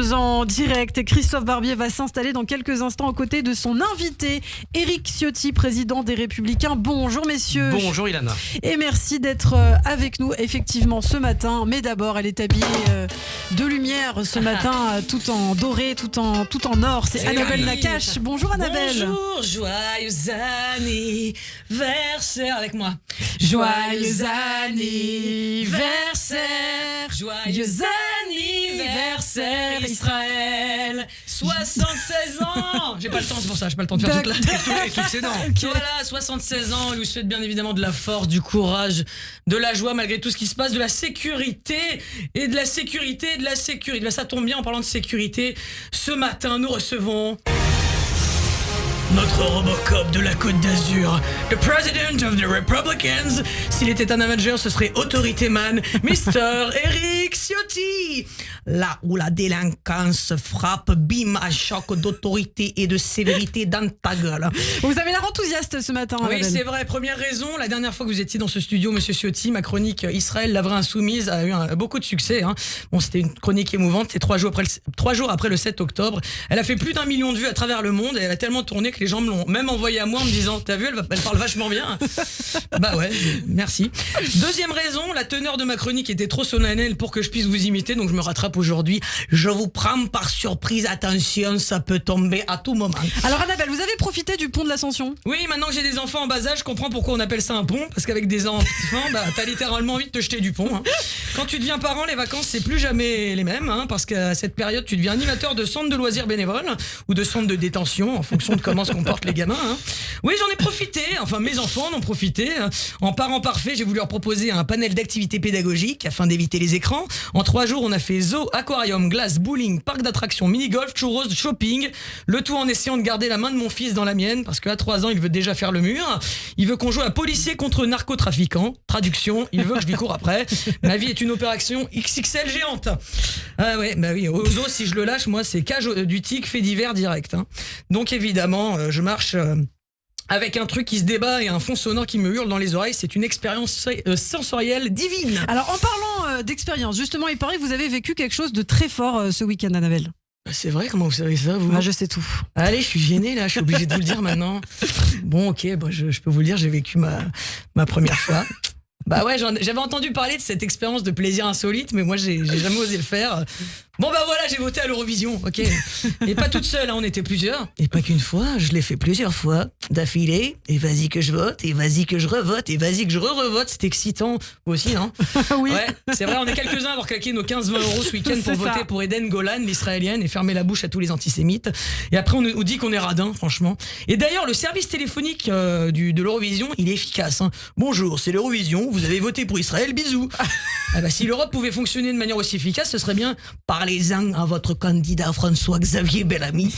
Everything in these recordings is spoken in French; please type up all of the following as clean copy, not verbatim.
sommes en direct et Christophe Barbier va s'installer dans quelques instants aux côtés de son invité, Éric Ciotti, président des Républicains. Bonjour messieurs. Bonjour Ilana. Et merci d'être avec nous effectivement ce matin. Mais d'abord, elle est habillée de lumière ce matin, tout en doré, tout en or. C'est Annabelle Nakache. Bonjour Annabelle. Bonjour, joyeux anniversaire avec moi. Joyeux anniversaire. Joyeux anniversaire Israël. 76 ans. J'ai pas le temps, c'est pour ça, j'ai pas le temps de faire toute Toutes ces dents. Voilà, 76 ans, je vous souhaite bien évidemment de la force, du courage, de la joie malgré tout ce qui se passe, de la sécurité et de la sécurité et de la sécurité. Ça tombe bien en parlant de sécurité. Ce matin, nous recevons notre Robocop de la Côte d'Azur, the President of the Republicans. S'il était un Avenger, ce serait Autorité Man, Mr. Éric Ciotti. Là où la délinquance frappe, bim, à choc d'autorité et de sévérité dans ta gueule. Vous avez l'air enthousiaste ce matin. Oui, Annabelle. c'est vrai. Première raison, la dernière fois que vous étiez dans ce studio, Monsieur Ciotti, ma chronique Israël, la vraie insoumise, a eu beaucoup de succès. Bon, c'était une chronique émouvante. C'est 3 jours après le 7 octobre. Elle a fait plus d'1 million de vues à travers le monde et elle a tellement tourné que les gens me l'ont même envoyé à moi en me disant « T'as vu, elle parle vachement bien ». Bah ouais, merci. Deuxième raison, la teneur de ma chronique était trop solennelle pour que je puisse vous imiter, donc je me rattrape aujourd'hui. Je vous prends par surprise, attention, ça peut tomber à tout moment. Alors Annabelle, vous avez profité du pont de l'Ascension? Oui, maintenant que j'ai des enfants en bas âge, je comprends pourquoi on appelle ça un pont, parce qu'avec des enfants, t'as littéralement envie de te jeter du pont. Quand tu deviens parent, les vacances, c'est plus jamais les mêmes, parce qu'à cette période, tu deviens animateur de centre de loisirs bénévoles ou de centre de détention, en fonction de comment se comportent les gamins. Oui, j'en ai profité, enfin mes enfants en ont profité. En parent parfait, j'ai voulu leur proposer un panel d'activités pédagogiques afin d'éviter les écrans. En 3 jours, on a fait zoo, aquarium, glace, bowling, parc d'attractions, mini-golf, churros, shopping. Le tout en essayant de garder la main de mon fils dans la mienne, parce qu'à 3 ans, il veut déjà faire le mur. Il veut qu'on joue à policier contre narcotrafiquant. Traduction, il veut que je lui cours après. Ma vie est une opération XXL géante. Ah ouais, bah oui, au zoo, si je le lâche, moi, c'est cage du tic, fait divers direct. Donc évidemment, je marche avec un truc qui se débat et un fond sonore qui me hurle dans les oreilles. C'est une expérience sensorielle divine. Alors en parlant d'expérience, justement, il paraît que vous avez vécu quelque chose de très fort ce week-end, Annabelle. C'est vrai, comment vous savez ça, vous? Je sais tout. Allez, je suis gêné là, je suis obligé de vous le dire maintenant. Bon, ok, je peux vous le dire, j'ai vécu ma première fois. Bah ouais, j'avais entendu parler de cette expérience de plaisir insolite, mais moi j'ai jamais osé le faire. Bon bah voilà, j'ai voté à l'Eurovision, ok. Et pas toute seule, on était plusieurs. Et pas qu'une fois, je l'ai fait plusieurs fois, d'affilée. Et vas-y que je vote, et vas-y que je revote, et vas-y que je revote. C'est excitant, vous aussi, non? Oui. Ouais, c'est vrai, on est quelques-uns à avoir claqué nos 15-20 euros ce week-end pour voter pour Eden Golan, l'israélienne, et fermer la bouche à tous les antisémites. Et après, on nous dit qu'on est radin, franchement. Et d'ailleurs, le service téléphonique de l'Eurovision, il est efficace. Bonjour, c'est l'Eurovision, vous avez voté pour Israël, bisous. Ah bah, si l'Europe pouvait fonctionner de manière aussi efficace, ce serait bien. Parlez-en à votre candidat François-Xavier Bellamy.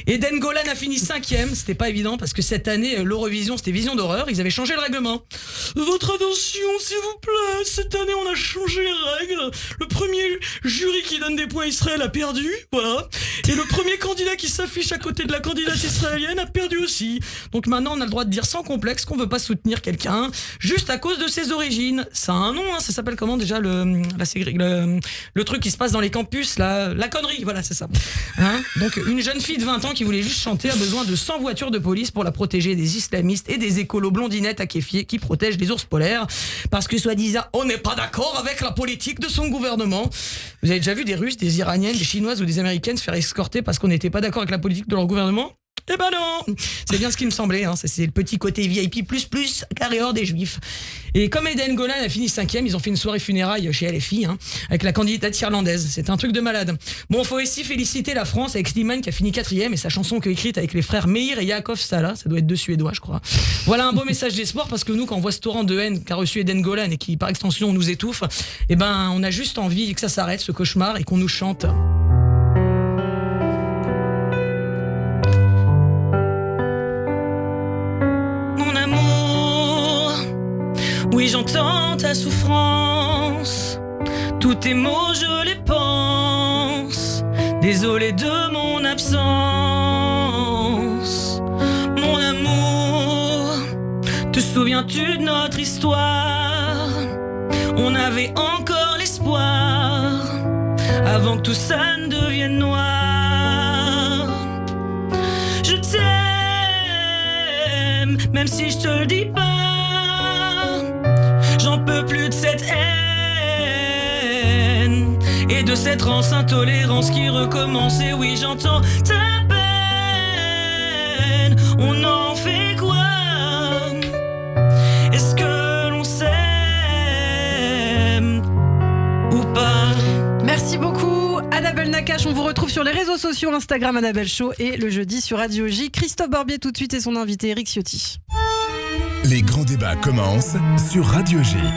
Eden Golan a fini 5e. C'était pas évident parce que cette année, l'Eurovision, c'était Vision d'horreur. Ils avaient changé le règlement. Votre attention, s'il vous plaît. Cette année, on a changé les règles. Le premier jury qui donne des points à Israël a perdu. Voilà. Et le premier candidat qui s'affiche à côté de la candidate israélienne a perdu aussi. Donc maintenant, on a le droit de dire sans complexe qu'on veut pas soutenir quelqu'un juste à cause de ses origines. Ça a un nom, ça s'appelle comment déjà le truc qui se passe dans les campus, la connerie, voilà, c'est ça. Donc une jeune fille de 20 ans qui voulait juste chanter a besoin de 100 voitures de police pour la protéger des islamistes et des écolos blondinettes à kéfier qui protègent les ours polaires parce que soi-disant on n'est pas d'accord avec la politique de son gouvernement. Vous avez déjà vu des Russes, des Iraniennes, des Chinoises ou des Américaines se faire escorter parce qu'on n'était pas d'accord avec la politique de leur gouvernement? Eh ben non, c'est bien ce qui me semblait, c'est le petit côté VIP++, carré hors des juifs. Et comme Eden Golan a fini 5e, ils ont fait une soirée funérailles chez LFI, avec la candidate irlandaise. C'est un truc de malade. Bon, faut aussi féliciter la France avec Slimane qui a fini 4e et sa chanson écrite avec les frères Meir et Yaakov Sala, ça doit être 2 Suédois, je crois. Voilà un beau message d'espoir parce que nous, quand on voit ce torrent de haine qu'a reçu Eden Golan et qui, par extension, nous étouffe, eh ben, on a juste envie que ça s'arrête, ce cauchemar, et qu'on nous chante. Oui, j'entends ta souffrance, tous tes mots je les pense, désolé de mon absence. Mon amour, te souviens-tu de notre histoire? On avait encore l'espoir, avant que tout ça ne deviennent noirs. Je t'aime, même si je te le dis pas. J'en peux plus de cette haine et de cette rance intolérance qui recommence. Et oui, j'entends ta peine. On en fait quoi? Est-ce que l'on s'aime ou pas? Merci beaucoup Annabelle Nakache, on vous retrouve sur les réseaux sociaux, Instagram Annabelle Show et le jeudi sur Radio J. Christophe Barbier tout de suite et son invité Eric Ciotti. Les grands débats commencent sur Radio J.